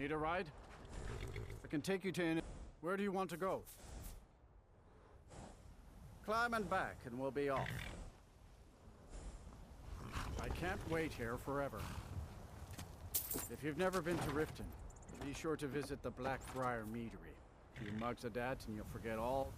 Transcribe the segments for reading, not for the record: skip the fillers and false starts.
Need a ride? I can take you to any... Where do you want to go? Climb and back, and we'll be off. I can't wait here forever. If you've never been to Riften, be sure to visit the Blackbriar Meadery. A few mugs of that, and you'll forget all...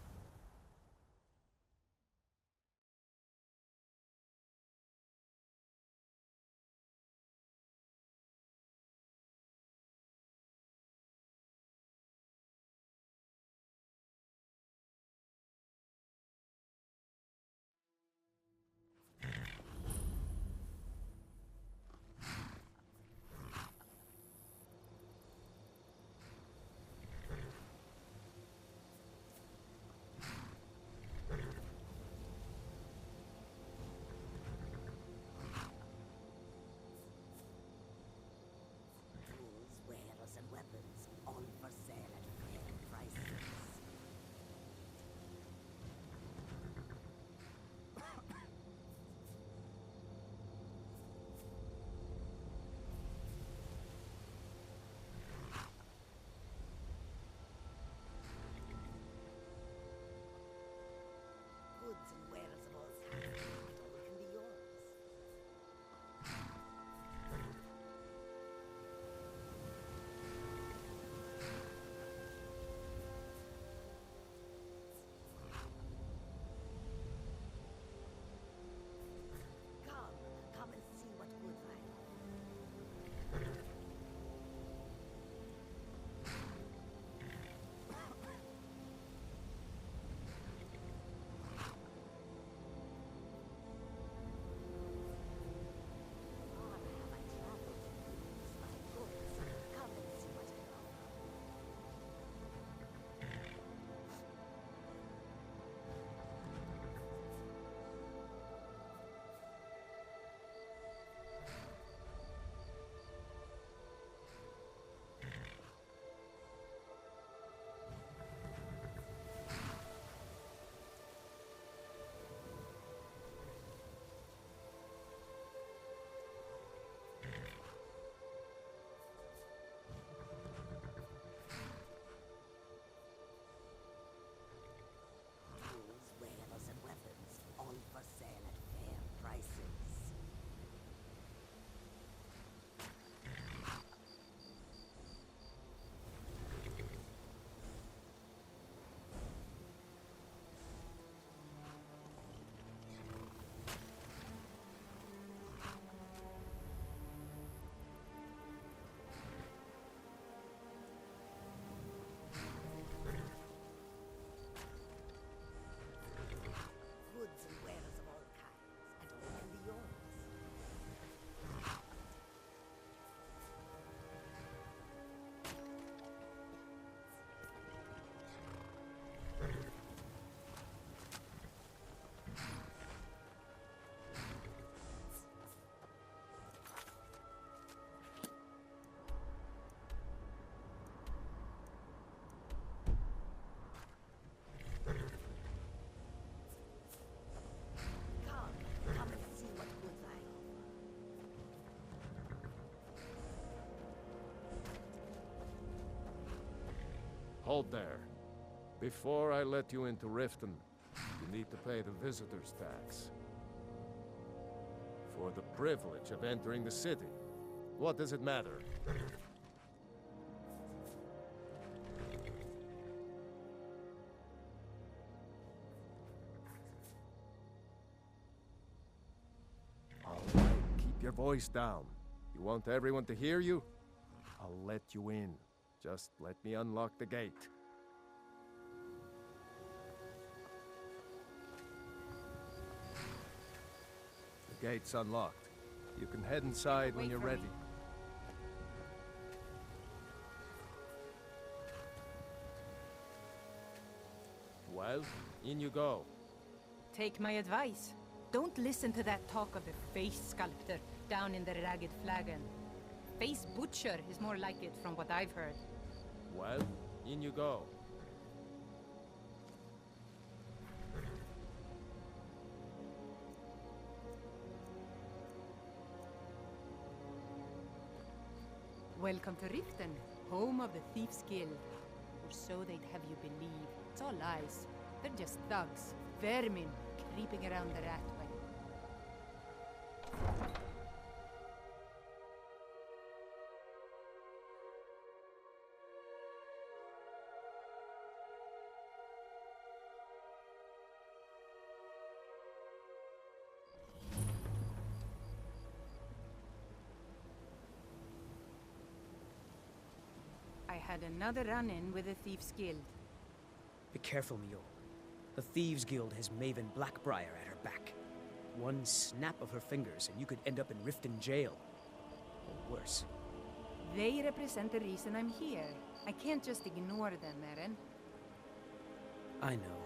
Hold there. Before I let you into Riften, you need to pay the visitor's tax. For the privilege of entering the city. What does it matter? All right, keep your voice down. You want everyone to hear you? I'll let you in. Just let me unlock the gate. The gate's unlocked. You can head inside when you're ready. Well, in you go. Take my advice. Don't listen to that talk of the face sculptor down in the Ragged Flagon. Face butcher is more like it from what I've heard. Well, in you go. Welcome to Riften. Home of the Thieves' Guild. Or so they'd have you believe. It's all lies. They're just thugs. Vermin creeping around the Ratway. I had another run-in with the Thieves' Guild. Be careful, Mio. The Thieves' Guild has Maven Blackbriar at her back. One snap of her fingers and you could end up in Riften jail. Or worse. They represent the reason I'm here. I can't just ignore them, Eren. I know.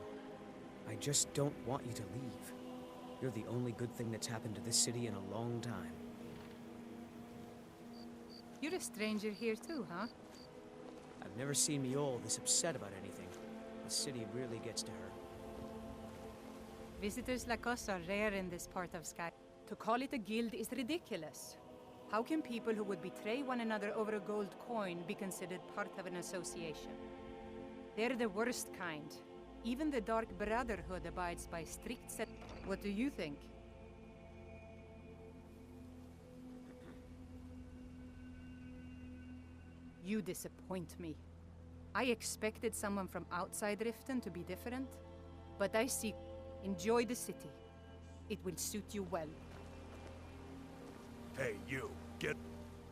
I just don't want you to leave. You're the only good thing that's happened to this city in a long time. You're a stranger here too, huh? I've never seen Miol this upset about anything. The city really gets to her. Visitors like us are rare in this part of Sky. To call it a guild is ridiculous. How can people who would betray one another over a gold coin be considered part of an association? They're the worst kind. Even the Dark Brotherhood abides by strict set. What do you think? You disappoint me. I expected someone from outside Riften to be different, but I see. Enjoy the city. It will suit you well. Hey, you, get...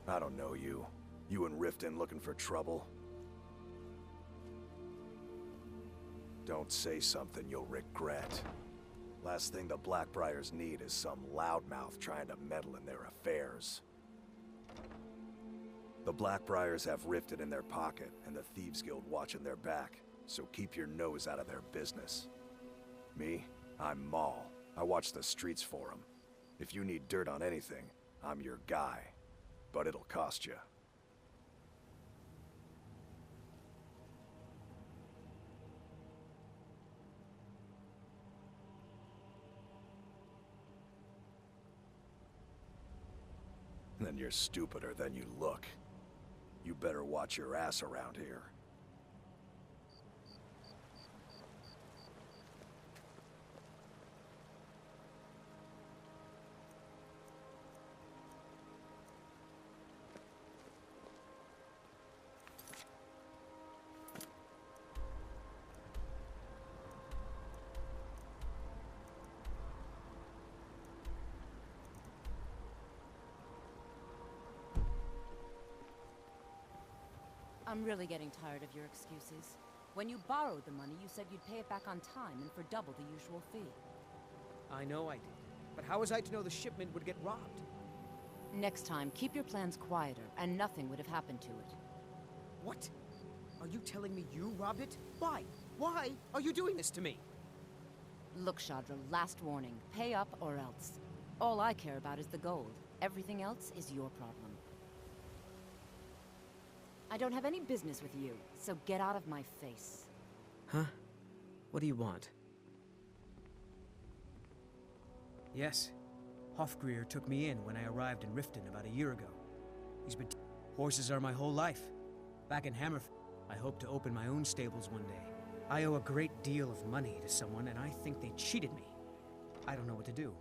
I don't know you. You in Riften looking for trouble? Don't say something you'll regret. Last thing the Blackbriars need is some loudmouth trying to meddle in their affairs. The Blackbriars have Riften in their pocket, and the Thieves Guild watching their back, so keep your nose out of their business. Me? I'm Maul. I watch the streets for them. If you need dirt on anything, I'm your guy. But it'll cost you. Then you're stupider than you look. You better watch your ass around here. I'm really getting tired of your excuses. When you borrowed the money, you said you'd pay it back on time and for double the usual fee. I know I did. But how was I to know the shipment would get robbed? Next time, keep your plans quieter, and nothing would have happened to it. What? Are you telling me you robbed it? Why? Why are you doing this to me? Look, Shadra, last warning. Pay up or else. All I care about is the gold. Everything else is your problem. I don't have any business with you, so get out of my face. Huh? What do you want? Yes. Hofgrir took me in when I arrived in Riften about a year ago. He's been... Horses are my whole life. Back in Hammerfell, I hope to open my own stables one day. I owe a great deal of money to someone, and I think they cheated me. I don't know what to do.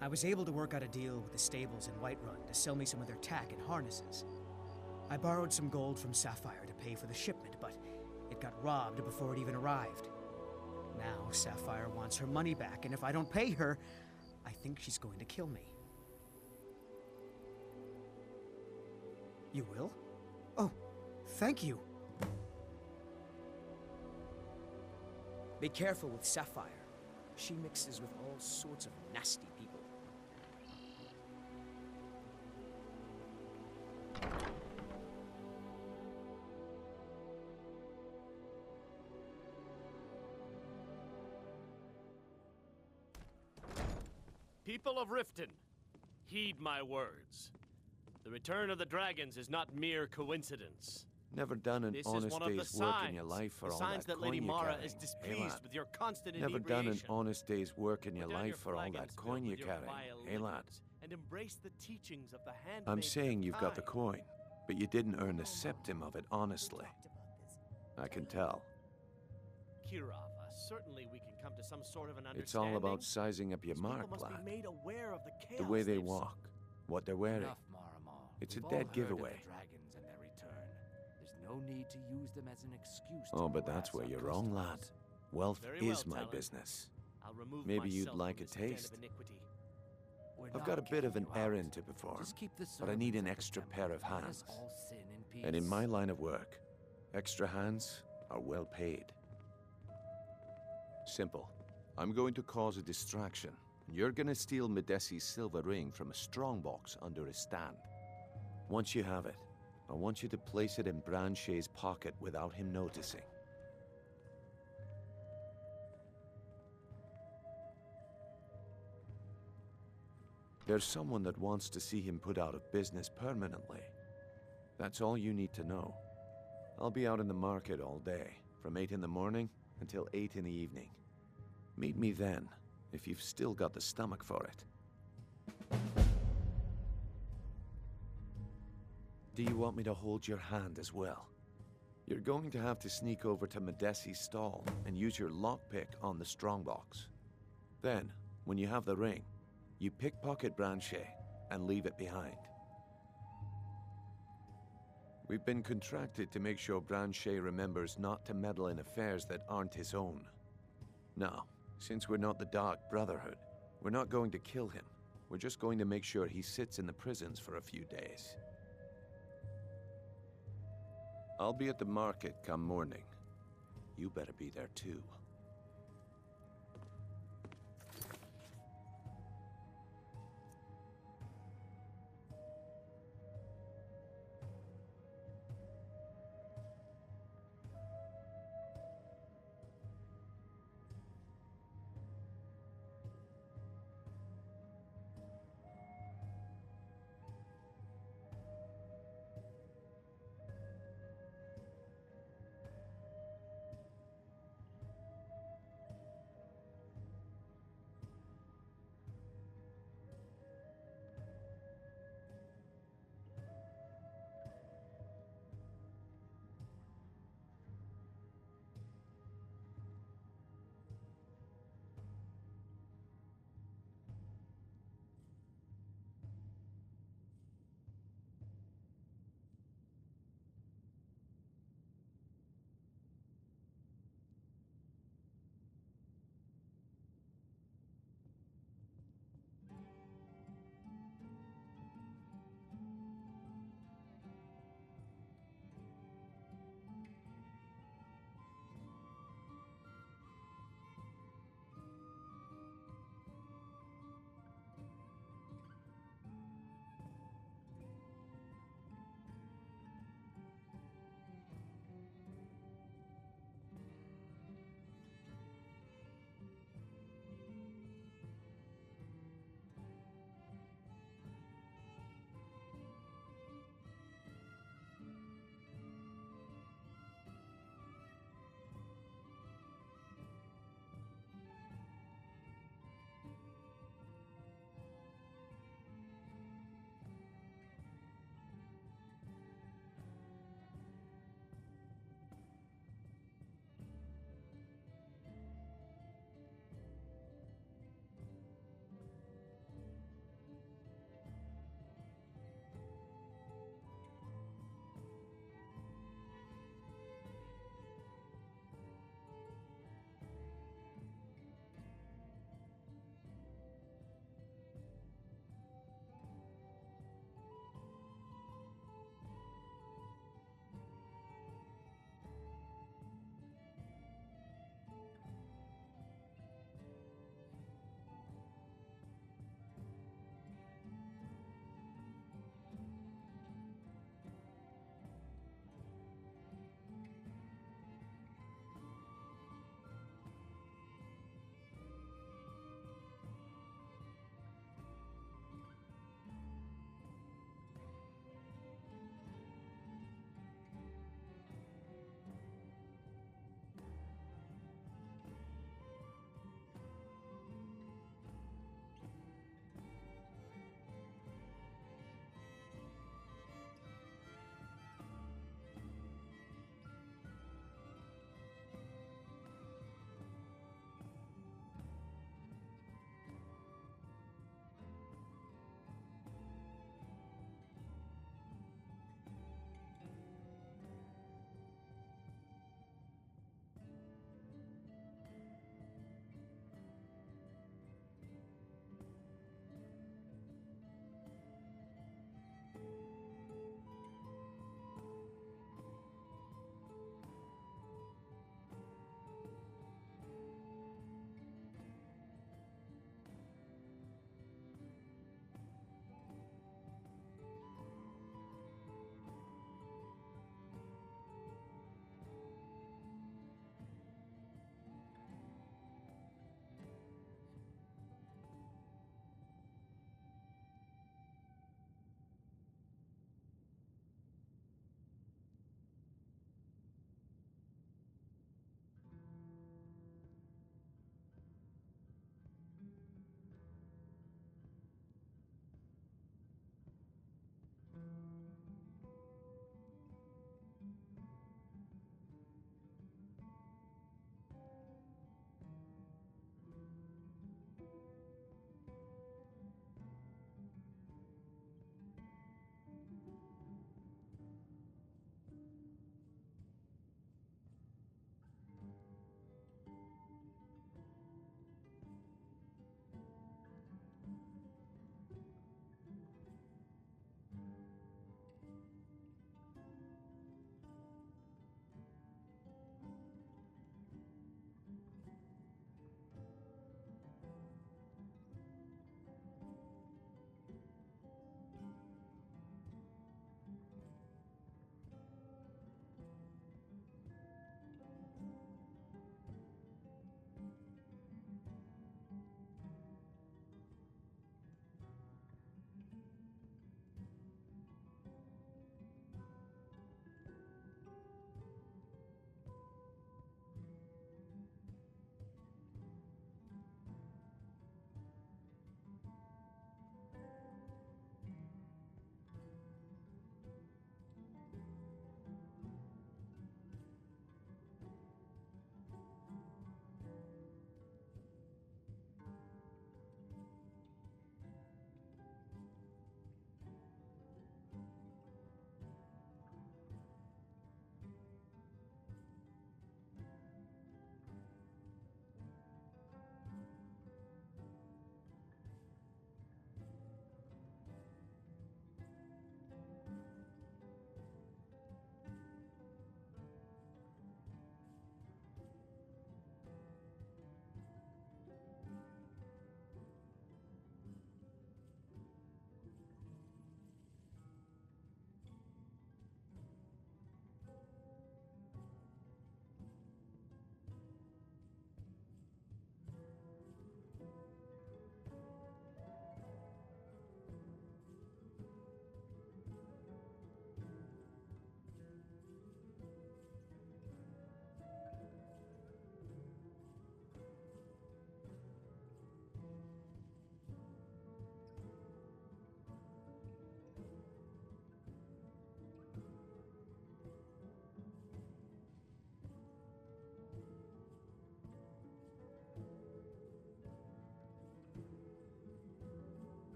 I was able to work out a deal with the stables in Whiterun to sell me some of their tack and harnesses. I borrowed some gold from Sapphire to pay for the shipment, but it got robbed before it even arrived. Now Sapphire wants her money back, and if I don't pay her, I think she's going to kill me. You will? Oh, thank you. Be careful with Sapphire. She mixes with all sorts of nasty people. People of Riften, heed my words. The return of the dragons is not mere coincidence. Never done an This is honest one of the day's work in signs. your life for The all signs that that Lady coin you're Mara carrying. is Hey, displeased lad. with your constant Never done an inebriation. honest day's work in your Put down life for all flagons that filled coin you with your carry. vile Hey, lad. liquors, and embrace the teachings of the handmaid I'm of saying you've got the time. coin. But you didn't earn a septim of it honestly. I can tell. Kirov, certainly we can come to some sort of an understanding. It's all about sizing up your These mark, people must lad. be made aware of the chaos The way they they've walk, what they're wearing. Enough, Maramal. It's We've a all dead heard of giveaway. the dragons and their return. There's no need to use them as an excuse to Oh, but harass that's where our you're wrong, lad. customers. Wealth Very is well, my Talon. business. I'll remove Maybe you'd myself like from a this den of taste. iniquity. We're I've not got a bit of an kicking you out. errand to perform, Just keep the but I need an servants at the extra temple. pair of Let us hands. all sin in peace. And in my line of work, extra hands are well paid. Simple. I'm going to cause a distraction. You're gonna steal Medesi's silver ring from a strongbox under his stand. Once you have it, I want you to place it in Brynjolf's pocket without him noticing. There's someone that wants to see him put out of business permanently. That's all you need to know. I'll be out in the market all day, from 8 in the morning until 8 in the evening. Meet me then, if you've still got the stomach for it. Do you want me to hold your hand as well? You're going to have to sneak over to Medesi's stall and use your lockpick on the strongbox. Then, when you have the ring, you pickpocket Brynjolf and leave it behind. We've been contracted to make sure Brynjolf remembers not to meddle in affairs that aren't his own. Now, since we're not the Dark Brotherhood, we're not going to kill him. We're just going to make sure he sits in the prisons for a few days. I'll be at the market come morning. You better be there too.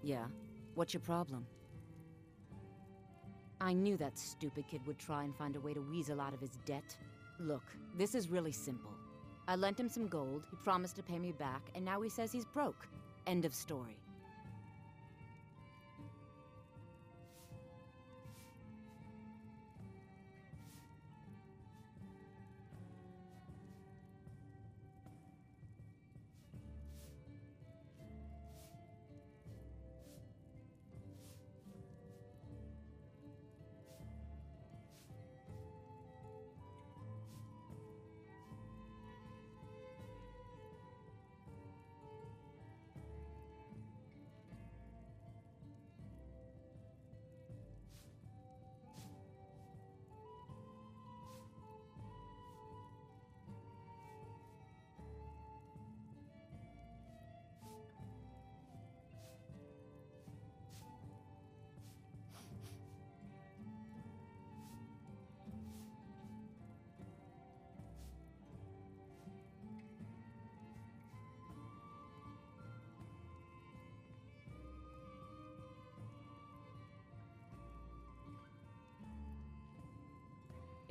Yeah? What's your problem? I knew that stupid kid would try and find a way to weasel out of his debt. Look, this is really simple. I lent him some gold, he promised to pay me back, and now he says he's broke. End of story.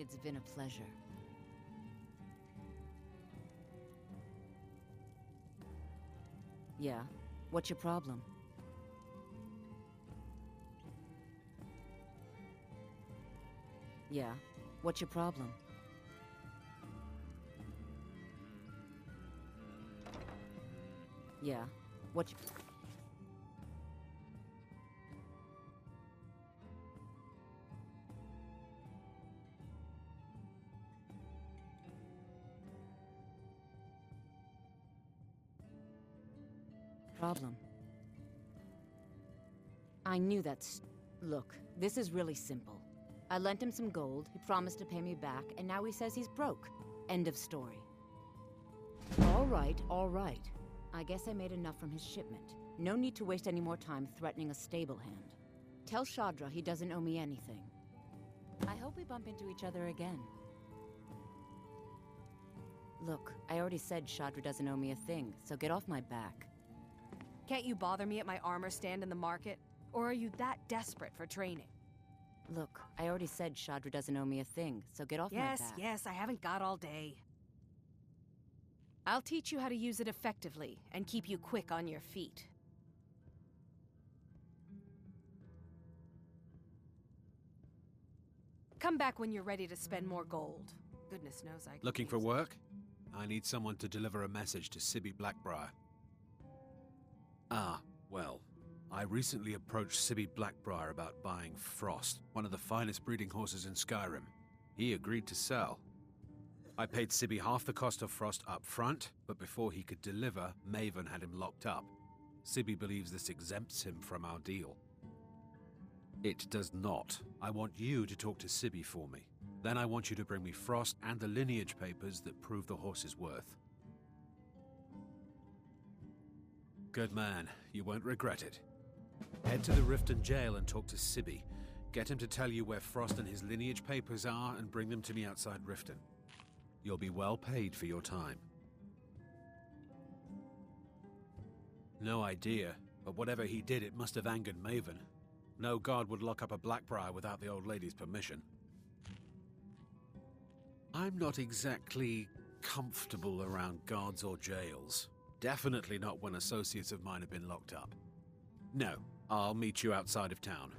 It's been a pleasure. Yeah? What's your problem? Yeah? What's your problem? Yeah? What's your... problem? I knew that's... Look, this is really simple. I lent him some gold, he promised to pay me back, and now he says he's broke. End of story. All right, all right. I guess I made enough from his shipment. No need to waste any more time threatening a stable hand. Tell Shadra he doesn't owe me anything. I hope we bump into each other again. Look, I already said Shadra doesn't owe me a thing, so get off my back. Can't you bother me at my armor stand in the market? Or are you that desperate for training? Look, I already said Shadra doesn't owe me a thing, so get off my back. Yes, I haven't got all day. I'll teach you how to use it effectively, and keep you quick on your feet. Come back when you're ready to spend more gold. Goodness knows I could Looking for use it. work? I need someone to deliver a message to Sibby Blackbriar. Ah, well, I recently approached Sibby Blackbriar about buying Frost, one of the finest breeding horses in Skyrim. He agreed to sell. I paid Sibby half the cost of Frost up front, but before he could deliver, Maven had him locked up. Sibby believes this exempts him from our deal. It does not. I want you to talk to Sibby for me. Then I want you to bring me Frost and the lineage papers that prove the horse's worth. Good man. You won't regret it. Head to the Riften jail and talk to Sibby. Get him to tell you where Frost and his lineage papers are and bring them to me outside Riften. You'll be well paid for your time. No idea, but whatever he did, it must have angered Maven. No guard would lock up a Blackbriar without the old lady's permission. I'm not exactly comfortable around guards or jails. Definitely not when associates of mine have been locked up. No, I'll meet you outside of town.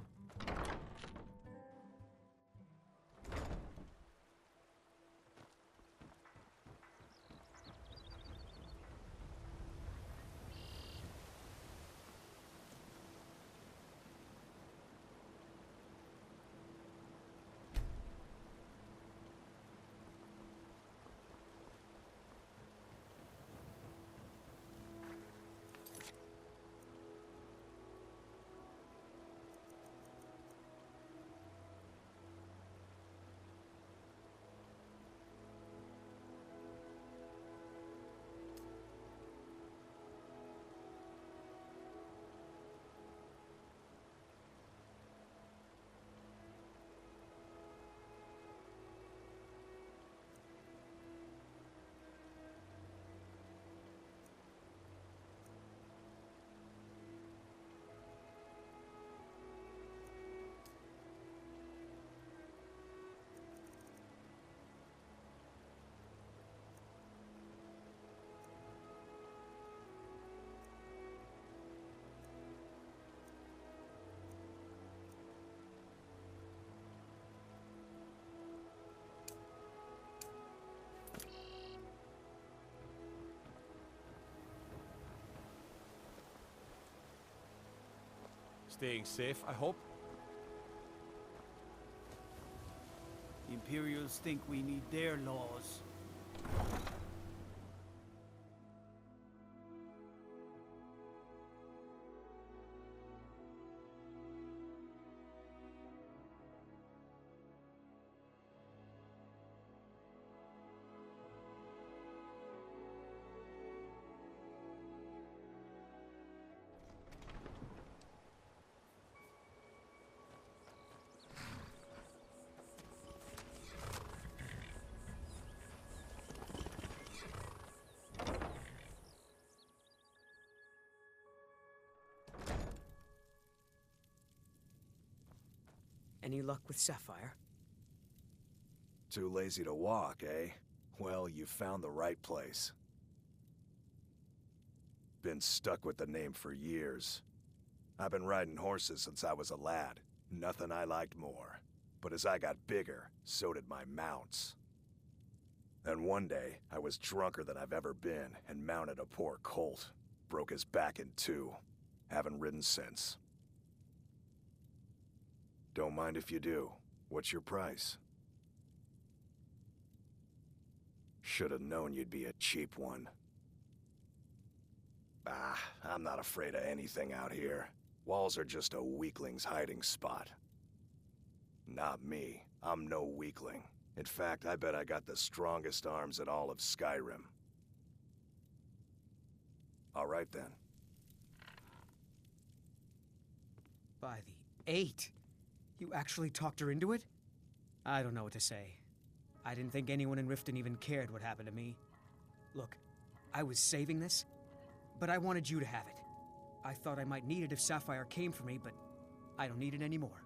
Staying safe, I hope? The Imperials think we need their laws. Any luck with Sapphire? Too lazy to walk, eh? Well, you found the right place. Been stuck with the name for years. I've been riding horses since I was a lad. Nothing I liked more. But as I got bigger, so did my mounts. Then one day, I was drunker than I've ever been and mounted a poor colt. Broke his back in two. Haven't ridden since. Don't mind if you do. What's your price? Should've known you'd be a cheap one. Ah, I'm not afraid of anything out here. Walls are just a weakling's hiding spot. Not me. I'm no weakling. In fact, I bet I got the strongest arms in all of Skyrim. All right then. By the 8! You actually talked her into it? I don't know what to say. I didn't think anyone in Riften even cared what happened to me. Look, I was saving this, but I wanted you to have it. I thought I might need it if Sapphire came for me, but I don't need it anymore.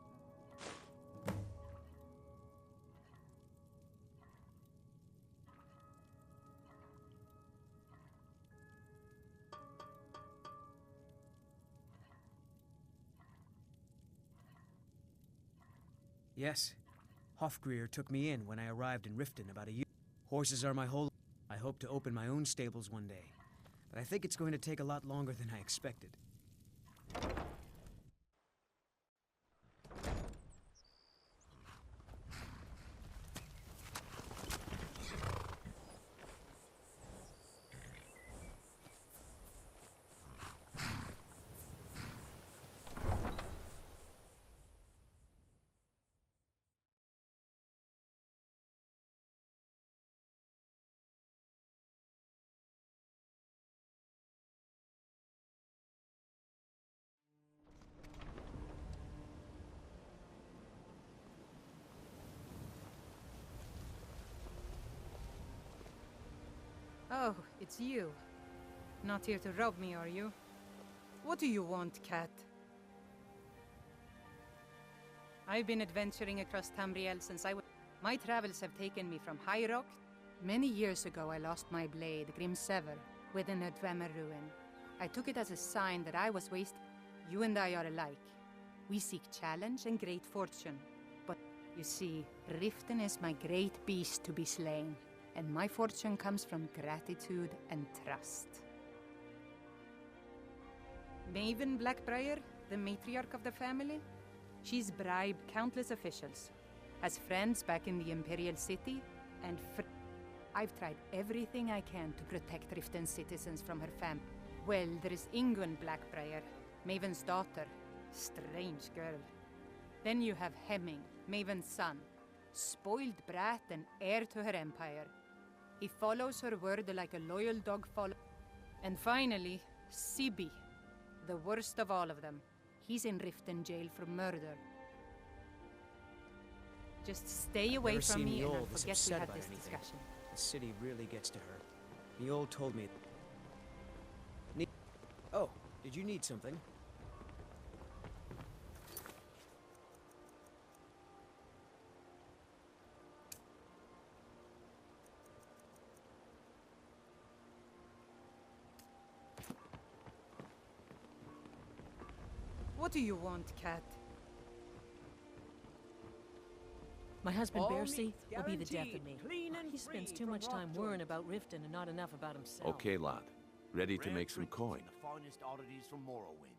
Yes. Hofgrir took me in when I arrived in Riften about a year. Horses are my whole... I hope to open my own stables one day. But I think it's going to take a lot longer than I expected. Oh, it's you. Not here to rob me, are you? What do you want, cat? I've been adventuring across Tamriel since I was... My travels have taken me from High Rock. Many years ago, I lost my blade, Grimsever, within a Dwemer ruin. I took it as a sign that I was wasted. You and I are alike. We seek challenge and great fortune. But, you see, Riften is my great beast to be slain. And my fortune comes from gratitude and trust. Maven Blackbriar, the matriarch of the family, she's bribed countless officials, has friends back in the Imperial City, and I've tried everything I can to protect Riften's citizens from her family. Well, there is Ingun Blackbriar, Maven's daughter, strange girl. Then you have Hemming, Maven's son, spoiled brat and heir to her empire. He follows her word like a loyal dog follows. And finally, Sibi, the worst of all of them. He's in Riften jail for murder. Just stay away from me and I'll forget we had this discussion. The city really gets to her. Niol told me... Oh, did you need something? What do you want, cat? My husband, Bercy, will be the death of me. He spends too much time worrying about Riften and not enough about himself. Okay, lad. Ready to make some coin? The finest oddities from Morrowind.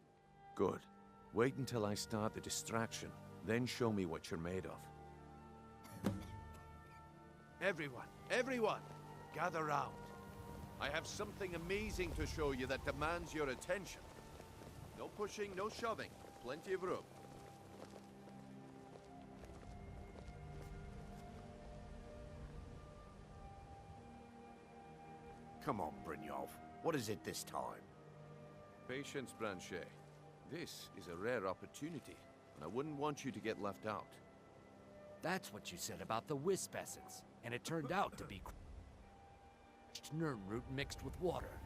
Good. Wait until I start the distraction, then show me what you're made of. Everyone, gather round. I have something amazing to show you that demands your attention. No pushing, no shoving. Plenty of room. Come on, Brynjolf. What is it this time? Patience, Branchet. This is a rare opportunity, and I wouldn't want you to get left out. That's what you said about the wisp essence, and it turned out to be root mixed with water.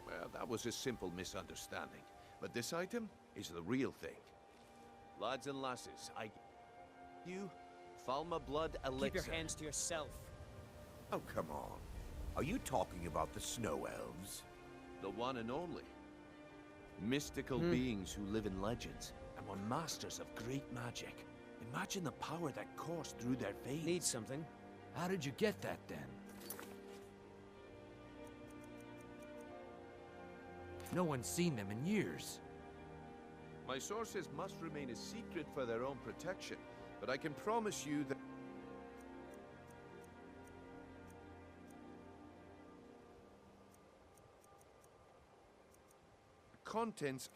Well, that was a simple misunderstanding. But this item is the real thing. Lads and lasses, you, Falma Blood Elixir. Keep your hands to yourself. Oh, come on. Are you talking about the snow elves? The one and only. Mystical beings who live in legends and were masters of great magic. Imagine the power that coursed through their veins. Need something? How did you get that, then? No one's seen them in years. My sources must remain a secret for their own protection, but I can promise you that the contents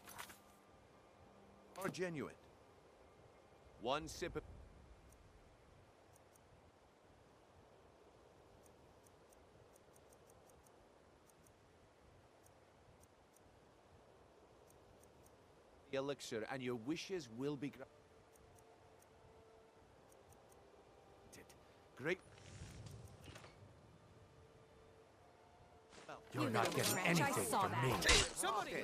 are genuine. One sip of elixir and your wishes will be granted. Great. You're not getting anything from me. Somebody!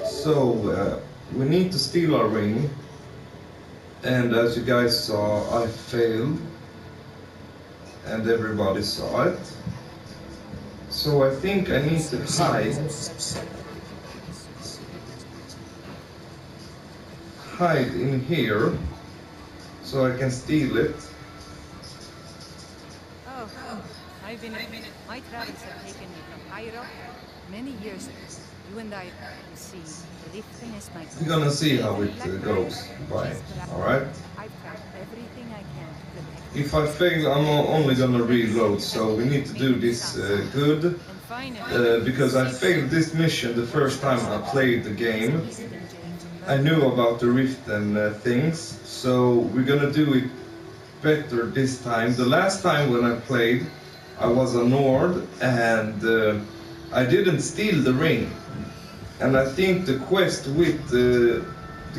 So, we need to steal our ring, and as you guys saw, I failed, and everybody saw it. So I think I need to hide in here, so I can steal it. Oh, my travels have taken me from higher up many years ago. You and I, you see, Riften is my... We're gonna see how it goes. Bye. Alright? I've tried everything I can to protect. If I fail, I'm only gonna reload, so we need to do this good. Because I failed this mission the first time I played the game. I knew about the Riften things, so we're gonna do it better this time. The last time when I played, I was a Nord, and I didn't steal the ring. And I think the quest with the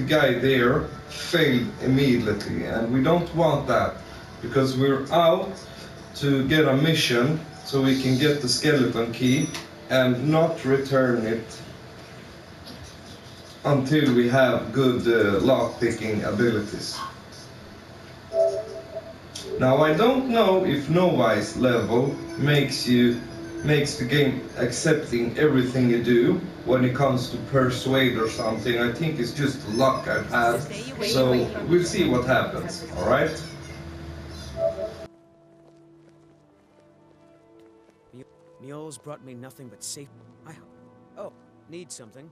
guy there failed immediately, and we don't want that, because we're out to get a mission so we can get the skeleton key and not return it until we have good lockpicking abilities. Now I don't know if novice level makes the game accepting everything you do when it comes to persuade or something. I think it's just luck I've had, so we'll see what happens, alright? Mule's brought me nothing but safe... Oh, need something?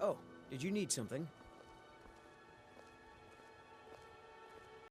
Oh, did you need something?